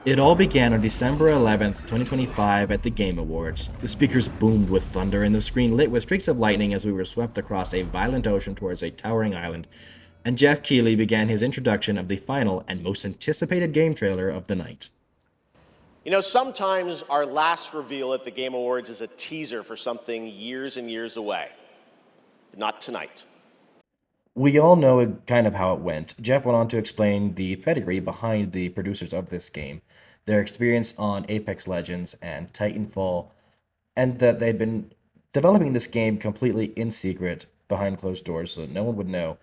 It all began on December 11th, 2025 at the Game Awards. The speakers boomed with thunder and the screen lit with streaks of lightning as we were swept across a violent ocean towards a towering island, and Jeff Keighley began his introduction of the final and most anticipated game trailer of the night. You know, sometimes our last reveal at the Game Awards is a teaser for something years and years away. But not tonight. We all know kind of how it went. Jeff went on to explain the pedigree behind the producers of this game, their experience on Apex Legends and Titanfall, and that they'd been developing this game completely in secret behind closed doors so that no one would know.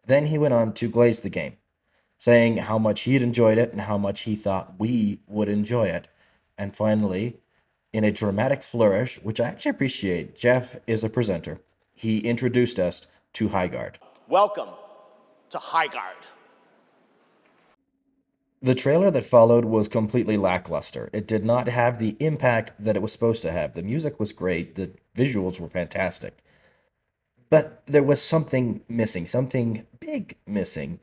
Then he went on to glaze the game, saying how much he'd enjoyed it and how much he thought we would enjoy it. And finally, in a dramatic flourish, which I actually appreciate, Jeff is a presenter. He introduced us to Highguard. Welcome to Highguard. The trailer that followed was completely lackluster. It did not have the impact that it was supposed to have. The music was great, the visuals were fantastic. But there was something missing, something big missing,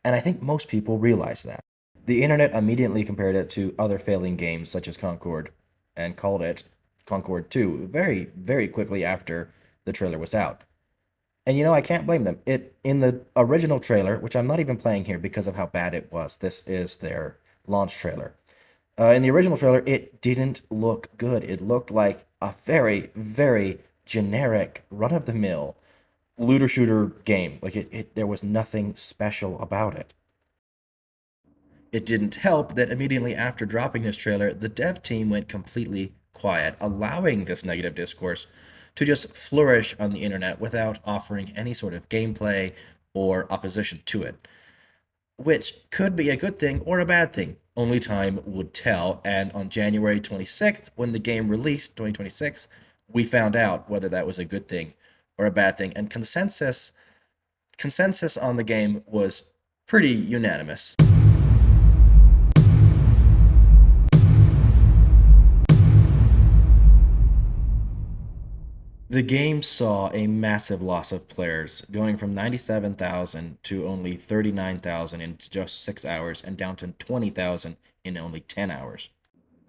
and I think most people realize that. The internet immediately compared it to other failing games such as Concord and called it Concord 2 very, very quickly after the trailer was out. And I can't blame them. It in the original trailer, which I'm not even playing here because of how bad it was. This is their launch trailer. In the original trailer, it didn't look good. It looked like a very, very generic, run-of-the-mill looter shooter game. Like there was nothing special about it. It didn't help that immediately after dropping this trailer, the dev team went completely quiet, allowing this negative discourse to just flourish on the internet without offering any sort of gameplay or opposition to it, which could be a good thing or a bad thing. Only time would tell, and on January 26th, when the game released, 2026, we found out whether that was a good thing or a bad thing, and consensus on the game was pretty unanimous. The game saw a massive loss of players, going from 97,000 to only 39,000 in just 6 hours and down to 20,000 in only 10 hours.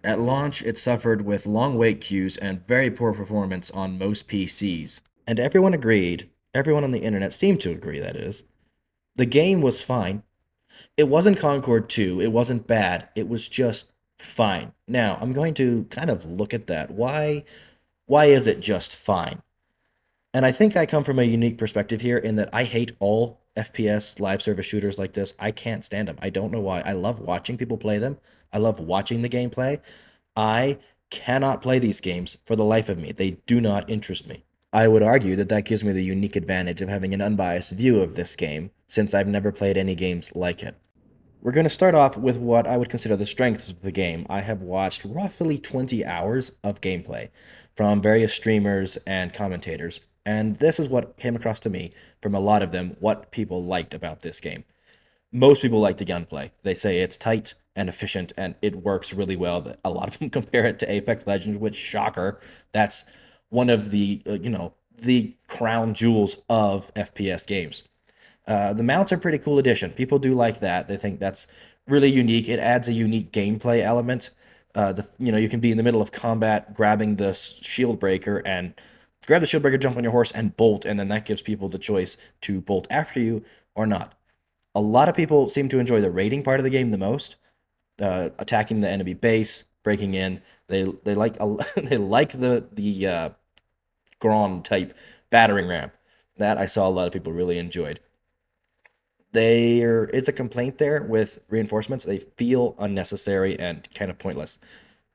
At launch, it suffered with long wait queues and very poor performance on most PCs. And everyone agreed, everyone on the internet seemed to agree, that is. The game was fine. It wasn't Concord 2, it wasn't bad, it was just fine. Now, I'm going to kind of look at that. Why is it just fine? And I think I come from a unique perspective here in that I hate all FPS live service shooters like this. I can't stand them. I don't know why. I love watching people play them. I love watching the gameplay. I cannot play these games for the life of me. They do not interest me. I would argue that that gives me the unique advantage of having an unbiased view of this game, since I've never played any games like it. We're going to start off with what I would consider the strengths of the game. I have watched roughly 20 hours of gameplay from various streamers and commentators, and this is what came across to me from a lot of them, what people liked about this game. Most people like the gunplay. They say it's tight and efficient and it works really well. A lot of them compare it to Apex Legends, which, shocker, that's one of the, the crown jewels of FPS games. The mounts are a pretty cool addition. People do like that. They think that's really unique. It adds a unique gameplay element. You can be in the middle of combat, grabbing the shield breaker and grab the shield breaker, jump on your horse, and bolt, and then that gives people the choice to bolt after you or not. A lot of people seem to enjoy the raiding part of the game the most, attacking the enemy base, breaking in. They like they like the Grand type battering ram. That I saw a lot of people really enjoyed. There is a complaint there with reinforcements. They feel unnecessary and kind of pointless,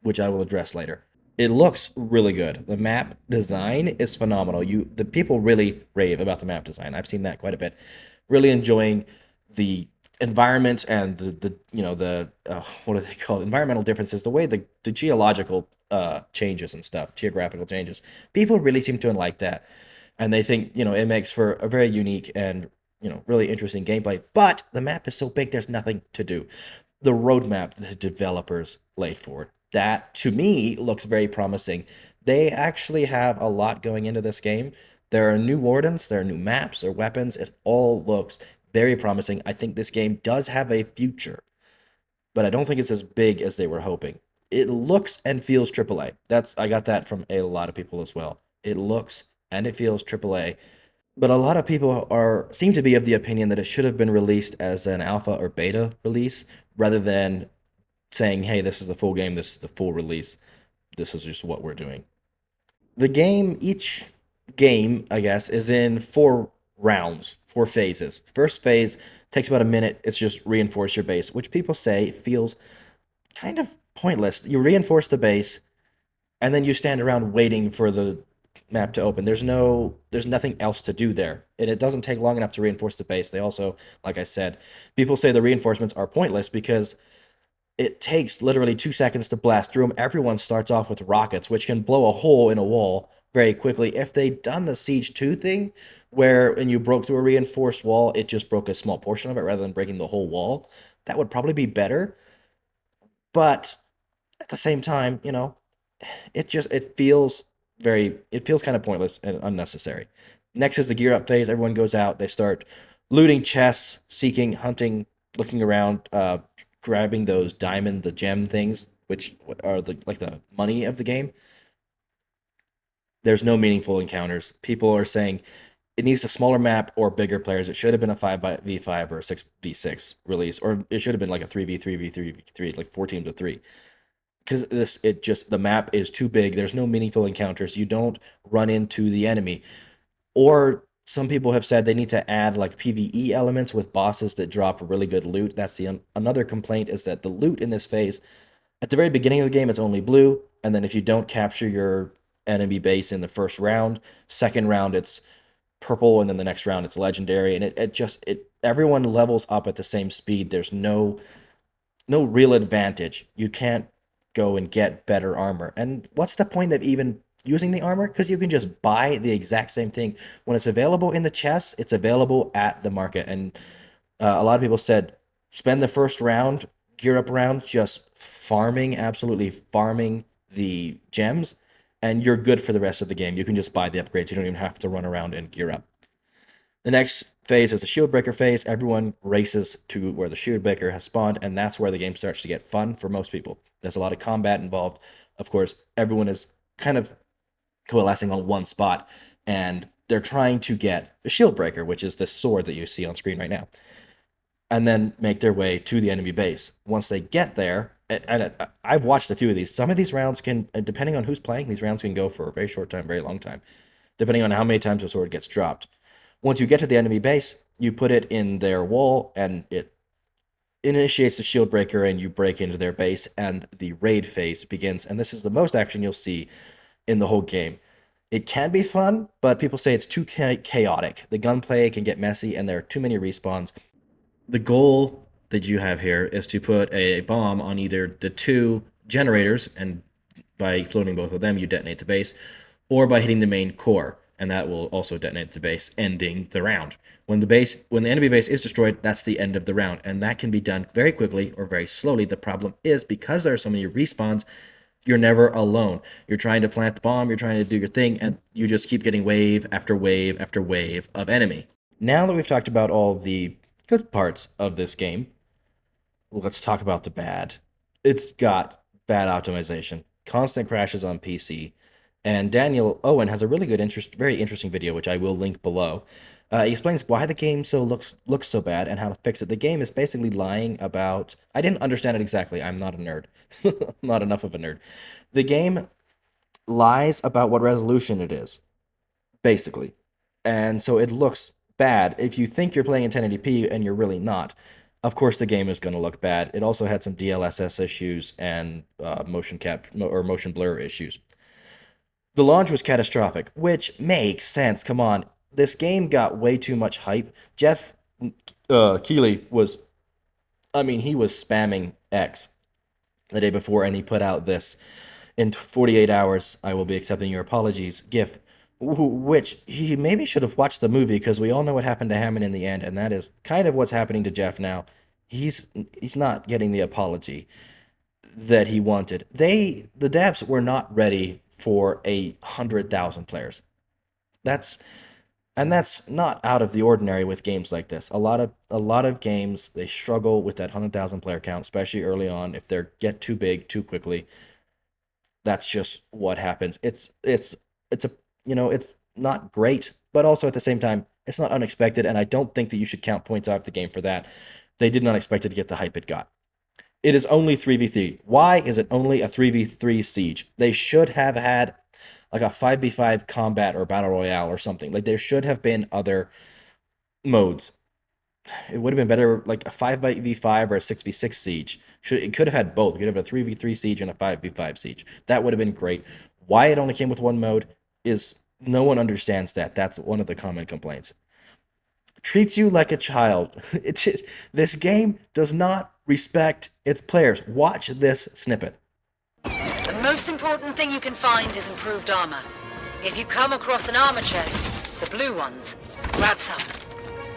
which I will address later. It looks really good. The map design is phenomenal. The people really rave about the map design. I've seen that quite a bit. Really enjoying the environment and the what do they call it? Environmental differences, the way the geological changes and stuff, geographical changes. People really seem to like that, and they think it makes for a very unique and really interesting gameplay. But the map is so big, there's nothing to do. The roadmap the developers laid forward, that to me looks very promising. They actually have a lot going into this game. There are new wardens, there are new maps, there are weapons. It all looks very promising. I think this game does have a future. but I don't think it's as big as they were hoping. It looks and feels AAA. I got that from a lot of people as well. It looks and it feels AAA, but a lot of people are seem to be of the opinion that it should have been released as an alpha or beta release rather than saying, "Hey, this is the full game. This is the full release. This is just what we're doing." Each game, I guess, is in 4 rounds, 4 phases. First phase takes about a minute. It's just reinforce your base, which people say feels kind of pointless. You reinforce the base, and then you stand around waiting for the map to open. There's nothing else to do there. And it doesn't take long enough to reinforce the base. They also, like I said, people say the reinforcements are pointless because it takes literally 2 seconds to blast through them. Everyone starts off with rockets, which can blow a hole in a wall very quickly. If they'd done the Siege 2 thing, where when you broke through a reinforced wall, it just broke a small portion of it rather than breaking the whole wall, that would probably be better. But at the same time, it feels kind of pointless and unnecessary. Next is the gear up phase. Everyone goes out, they start looting chests, seeking, hunting, looking around, grabbing those the gem things, which are the money of the game. There's no meaningful encounters. People are saying it needs a smaller map or bigger players. It should have been a 5v5 or a 6v6 release, or it should have been like a 3v3v3v3, like 4 teams of 3. Because the map is too big. There's no meaningful encounters. You don't run into the enemy. Or some people have said they need to add like PvE elements with bosses that drop really good loot. That's another complaint is that the loot in this phase at the very beginning of the game it's only blue, and then if you don't capture your enemy base in the first round, second round it's purple, and then the next round it's legendary, and it everyone levels up at the same speed. There's no real advantage. You can't go and get better armor. And what's the point of even using the armor? Because you can just buy the exact same thing. When it's available in the chests, it's available at the market. And a lot of people said spend the first round, gear up round, just farming, absolutely farming the gems, and you're good for the rest of the game. You can just buy the upgrades. You don't even have to run around and gear up. The next phase is the shield breaker phase. Everyone races to where the shield breaker has spawned, and that's where the game starts to get fun for most people. There's a lot of combat involved. Of course, everyone is kind of coalescing on one spot, and they're trying to get the shield breaker, which is the sword that you see on screen right now, and then make their way to the enemy base. Once they get there, and I've watched a few of these. Some of these rounds can, depending on who's playing, these rounds can go for a very short time, very long time, depending on how many times the sword gets dropped. Once you get to the enemy base, you put it in their wall, and it initiates the shield breaker, and you break into their base, and the raid phase begins. And this is the most action you'll see in the whole game. It can be fun, but people say it's too chaotic. The gunplay can get messy, and there are too many respawns. The goal that you have here is to put a bomb on either the 2 generators, and by exploding both of them, you detonate the base, or by hitting the main core, and that will also detonate the base, ending the round. When the enemy base is destroyed, that's the end of the round, and that can be done very quickly or very slowly. The problem is because there are so many respawns, you're never alone. You're trying to plant the bomb, you're trying to do your thing, and you just keep getting wave after wave after wave of enemy. Now that we've talked about all the good parts of this game, let's talk about the bad. It's got bad optimization, constant crashes on PC, and Daniel Owen has a very interesting video, which I will link below. He explains why the game looks so bad and how to fix it. The game is basically lying about. I didn't understand it exactly. I'm not a nerd. I'm not enough of a nerd. The game lies about what resolution it is, basically, and so it looks bad. If you think you're playing in 1080p and you're really not, of course the game is going to look bad. It also had some DLSS issues and motion blur issues. The launch was catastrophic, which makes sense. Come on, this game got way too much hype. Jeff Keighley he was spamming X the day before, and he put out this in 48 hours. I will be accepting your apologies. GIF, which he maybe should have watched the movie because we all know what happened to Hammond in the end, and that is kind of what's happening to Jeff now. He's not getting the apology that he wanted. The devs were not ready for 100,000 players. That's And that's not out of the ordinary with games like this. A lot of games they struggle with that 100,000 player count, especially early on. If they get too big too quickly, that's just what happens. It's a it's not great, but also at the same time, it's not unexpected, and I don't think that you should count points out of the game for that. They did not expect it to get the hype it got. It is only 3v3. Why is it only a 3v3 siege? They should have had like a 5v5 combat or battle royale or something. Like there should have been other modes. It would have been better like a 5v5 or a 6v6 siege. It could have had both. It could have had a 3v3 siege and a 5v5 siege. That would have been great. Why it only came with one mode is no one understands that. That's one of the common complaints. Treats you like a child. This game does not respect its players. Watch this snippet. The most important thing you can find is improved armor. If you come across an armor chest, the blue ones, grab some.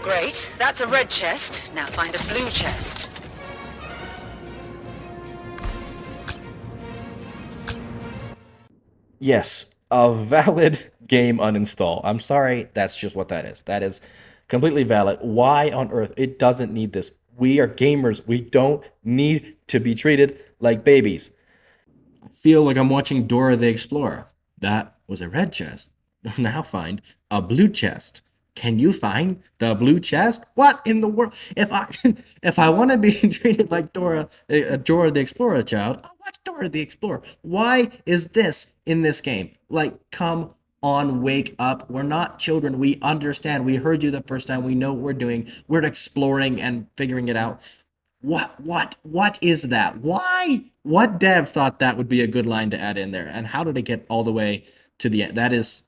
Great, that's a red chest. Now find a blue chest. Yes, a valid game uninstall. I'm sorry, that's just what that is. That is completely valid. Why on earth? It doesn't need this. We are gamers. We don't need to be treated like babies. I feel like I'm watching Dora the Explorer. That was a red chest. Now find a blue chest. Can you find the blue chest? What in the world? If I if I want to be treated like Dora the Explorer child, I'll watch Dora the Explorer. Why is this in this game? Like, come on, wake up. We're not children. We understand. We heard you the first time. We know what we're doing. We're exploring and figuring it out. What is that? Why? What dev thought that would be a good line to add in there? And how did it get all the way to the end? That is,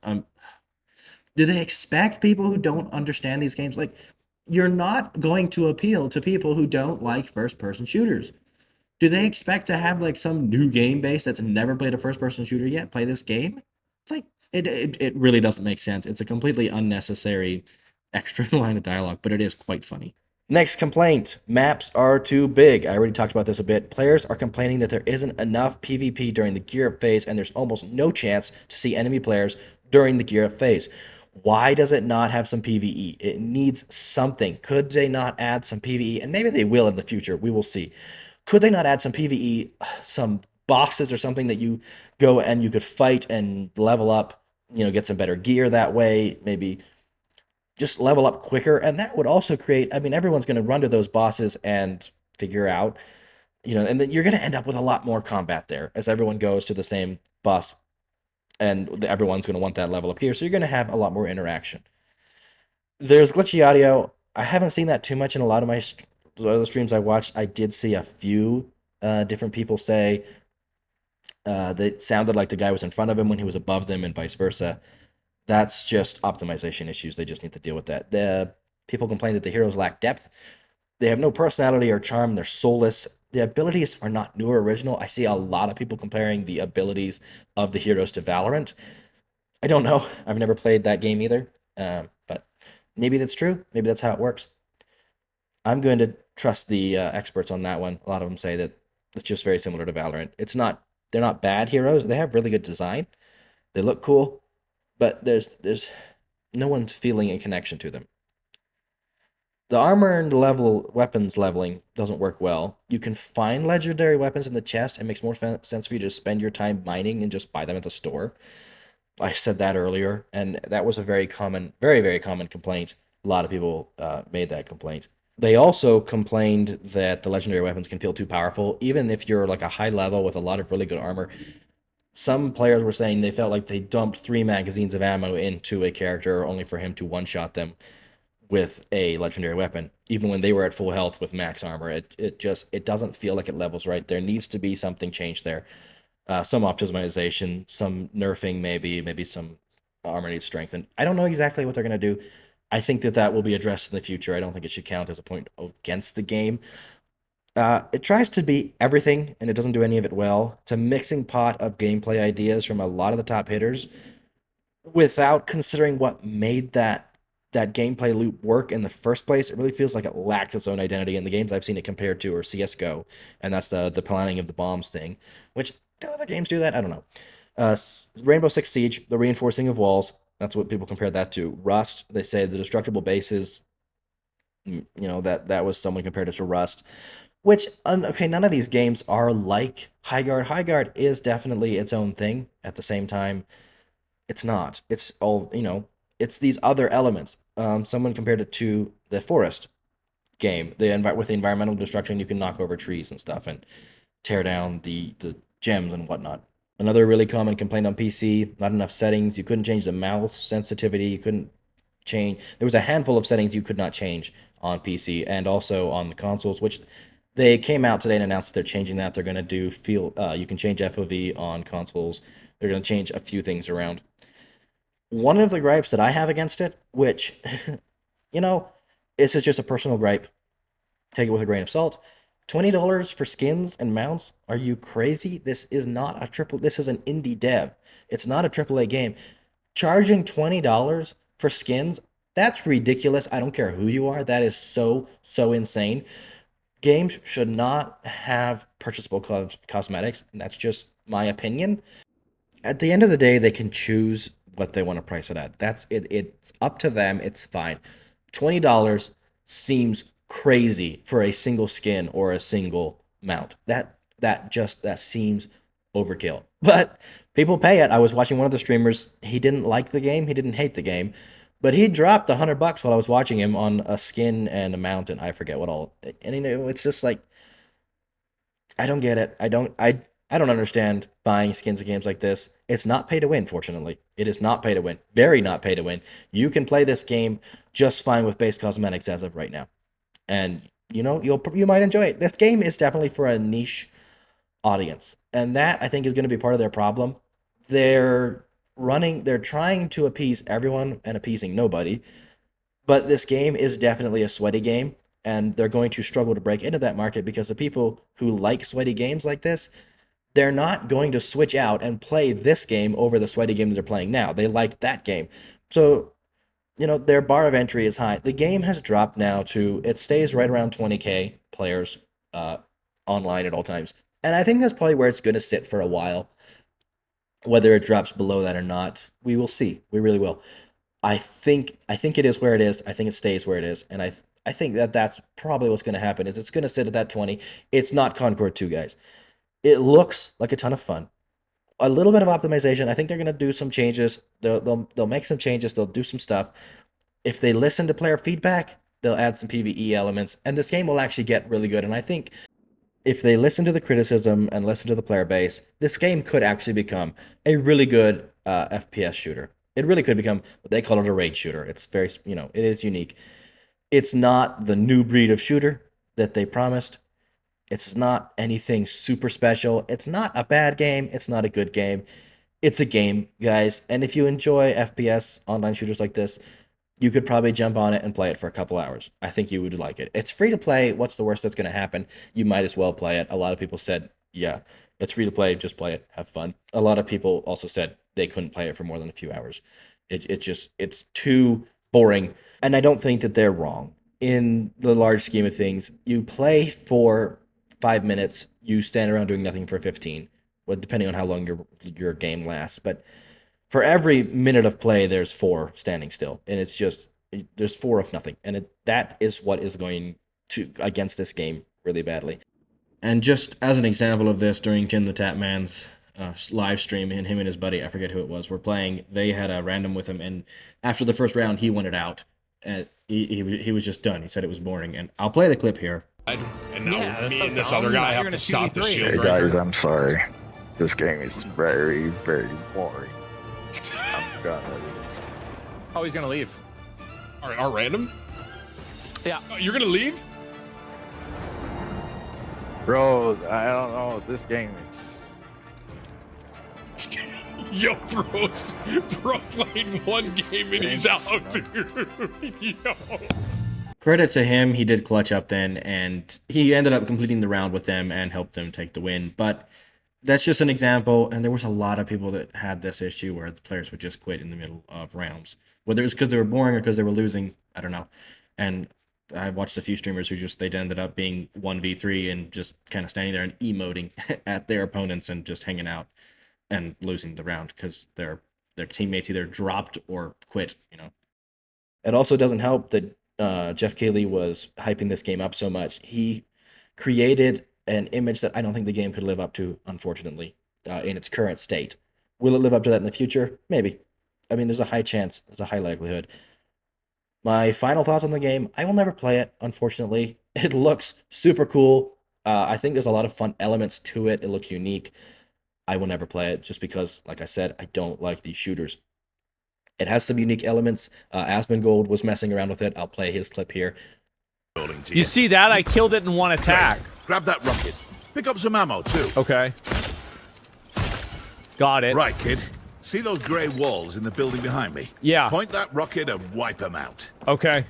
do they expect people who don't understand these games? Like, you're not going to appeal to people who don't like first person shooters. Do they expect to have like some new game base that's never played a first person shooter yet play this game? It's like, it really doesn't make sense. It's a completely unnecessary extra line of dialogue, but it is quite funny. Next complaint, maps are too big. I already talked about this a bit. Players are complaining that there isn't enough PvP during the gear up phase, and there's almost no chance to see enemy players during the gear up phase. Why does it not have some PvE? It needs something. Could they not add some PvE? And maybe they will in the future. We will see. Could they not add some PvE, some bosses or something that you go and you could fight and level up, get some better gear that way, maybe just level up quicker. And that would also create, I mean, everyone's going to run to those bosses and figure out, and then you're going to end up with a lot more combat there as everyone goes to the same boss and everyone's going to want that level up here. So you're going to have a lot more interaction. There's glitchy audio. I haven't seen that too much in a lot of my other streams I watched. I did see a few different people say that it sounded like the guy was in front of him when he was above them and vice versa. That's just optimization issues. They just need to deal with that. The people complain that the heroes lack depth. They have no personality or charm. They're soulless. The abilities are not new or original. I see a lot of people comparing the abilities of the heroes to Valorant. I don't know. I've never played that game either. But maybe that's true. Maybe that's how it works. I'm going to trust the experts on that one. A lot of them say that it's just very similar to Valorant. They're not bad heroes. They have really good design. They look cool, but there's no one's feeling a connection to them. The armor and weapons leveling doesn't work well. You can find legendary weapons in the chest. It makes more sense for you to spend your time mining and just buy them at the store. I said that earlier, and that was a very common, very, very common complaint. A lot of people made that complaint. They also complained that the legendary weapons can feel too powerful, even if you're like a high level with a lot of really good armor. Some players were saying they felt like they dumped 3 magazines of ammo into a character only for him to one-shot them with a legendary weapon, even when they were at full health with max armor. It doesn't feel like it levels right. There needs to be something changed there. Some optimization, some nerfing, maybe some armor needs strengthened. I don't know exactly what they're going to do. I think that will be addressed in the future. I don't think it should count as a point against the game. It tries to be everything, and it doesn't do any of it well. It's a mixing pot of gameplay ideas from a lot of the top hitters without considering what made that gameplay loop work in the first place. It really feels like it lacks its own identity in the games I've seen it compared to, or CSGO, and that's the planning of the bombs thing, which do other games do that? I don't know. Rainbow Six Siege, the reinforcing of walls, That's what people compare that to. Rust, they say the destructible bases, that was someone compared it to Rust, which, okay, none of these games are like Highguard. Highguard is definitely its own thing. At the same time, it's not. It's all, it's these other elements. Someone compared it to the Forest game. With the environmental destruction, you can knock over trees and stuff and tear down the gems and whatnot. Another really common complaint on PC, not enough settings. You couldn't change the mouse sensitivity. You couldn't change. There was a handful of settings you could not change on PC and also on the consoles, which they came out today and announced that they're changing that. They're going to do you can change FOV on consoles. They're going to change a few things around. One of the gripes that I have against it, which, you know, this is just a personal gripe, take it with a grain of salt. $20 for skins and mounts? Are you crazy? This is not a triple. This is an indie dev. It's not a AAA game. Charging $20 for skins? That's ridiculous. I don't care who you are. That is so insane. Games should not have purchasable cosmetics, and that's just my opinion. At the end of the day, they can choose what they want to price it at. That's it. It's up to them. It's fine. $20 seems crazy for a single skin or a single mount. That seems overkill. But people pay it. I was watching one of the streamers. He didn't like the game. He didn't hate the game, but he dropped $100 while I was watching him on a skin and a mount, and I forget what all. And it's just like I don't get it. I don't understand buying skins of games like this. It's not pay to win, fortunately. It is not pay to win. Very not pay to win. You can play this game just fine with base cosmetics as of right now. And you might enjoy it. This game is definitely for a niche audience. And that I think is going to be part of their problem. They're trying to appease everyone and appeasing nobody. But this game is definitely a sweaty game, and they're going to struggle to break into that market because the people who like sweaty games like this, they're not going to switch out and play this game over the sweaty game that they're playing now. They like that game. So, their bar of entry is high. The game has dropped now it stays right around 20K players online at all times. And I think that's probably where it's going to sit for a while. Whether it drops below that or not, we will see. We really will. I think it is where it is. I think it stays where it is, and I think that's probably what's going to happen. Is it's going to sit at that 20. It's not Concord 2, guys. It looks like a ton of fun. A little bit of optimization. I think they're going to do some changes. They'll make some changes. They'll do some stuff. If they listen to player feedback, they'll add some PvE elements, and this game will actually get really good. And I think if they listen to the criticism and listen to the player base, this game could actually become a really good FPS shooter. It really could become what they call it, a raid shooter. It's very, it is unique. It's not the new breed of shooter that they promised. It's not anything super special. It's not a bad game. It's not a good game. It's a game, guys. And if you enjoy FPS online shooters like this, you could probably jump on it and play it for a couple hours. I think you would like it. It's free to play. What's the worst that's going to happen? You might as well play it. A lot of people said, yeah, it's free to play. Just play it. Have fun. A lot of people also said they couldn't play it for more than a few hours. It's too boring. And I don't think that they're wrong. In the large scheme of things, you play for 5 minutes, you stand around doing nothing for 15, well, depending on how long your game lasts. But for every minute of play, there's 4 standing still, and there's 4 of nothing, and that is what is going to against this game really badly. And just as an example of this, during Timthetatman's live stream, and him and his buddy, I forget who it was, were playing. They had a random with him, and after the first round, he wanted out. And he was just done. He said it was boring, and I'll play the clip here. And now me and this other guy have to stop the shield breaker. Hey guys, I'm sorry. This game is very, very boring. I'm gonna leave. Oh, he's gonna leave. All right, our random? Yeah. Oh, you're gonna leave? Bro, I don't know. This game is... Yo, bro played one game and he's out, dude. Yo. Credit to him, he did clutch up then, and he ended up completing the round with them and helped them take the win. But that's just an example, and there was a lot of people that had this issue where the players would just quit in the middle of rounds. Whether it was because they were boring or because they were losing, I don't know. And I watched a few streamers who they ended up being 1v3 and just kind of standing there and emoting at their opponents and just hanging out and losing the round because their their teammates either dropped or quit. It also doesn't help that Jeff Keighley was hyping this game up so much. He created an image that I don't think the game could live up to, unfortunately, in its current state. Will it live up to that in the future? Maybe. I mean, there's a high chance, there's a high likelihood. My final thoughts on the game: I will never play it, unfortunately. It looks super cool. I think there's a lot of fun elements to it. It looks unique. I will never play it just because, like I said, I don't like these shooters. It has some unique elements. Asmongold was messing around with it. I'll play his clip here. You see that? I killed it in one attack. Great. Grab that rocket. Pick up some ammo, too. Okay. Got it. Right, kid. See those grey walls in the building behind me? Yeah. Point that rocket and wipe them out. Okay.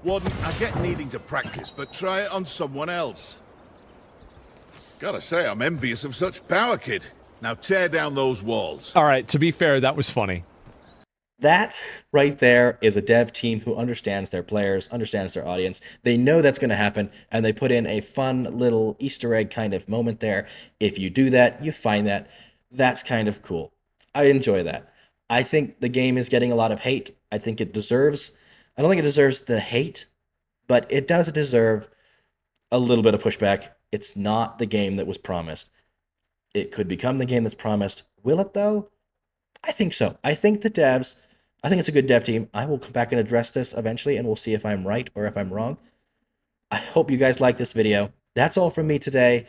Warden, I get needing to practice, but try it on someone else. Gotta say, I'm envious of such power, kid. Now tear down those walls. All right, to be fair, that was funny. That right there is a dev team who understands their players, understands their audience. They know that's going to happen, and they put in a fun little Easter egg kind of moment there. If you do that, you find that. That's kind of cool. I enjoy that. I think the game is getting a lot of hate. I think it deserves... I don't think it deserves the hate, but it does deserve a little bit of pushback. It's not the game that was promised. It could become the game that's promised. Will it, though? I think so. I think it's a good dev team. I will come back and address this eventually, and we'll see if I'm right or if I'm wrong. I hope you guys like this video. That's all from me today.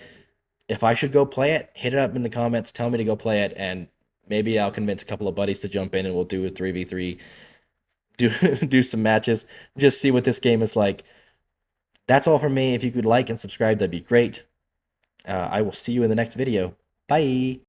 If I should go play it, hit it up in the comments. Tell me to go play it, and maybe I'll convince a couple of buddies to jump in, and we'll do a 3v3. Do some matches, just see what this game is like. That's all from me. If you could like and subscribe, that'd be great. I will see you in the next video. Bye.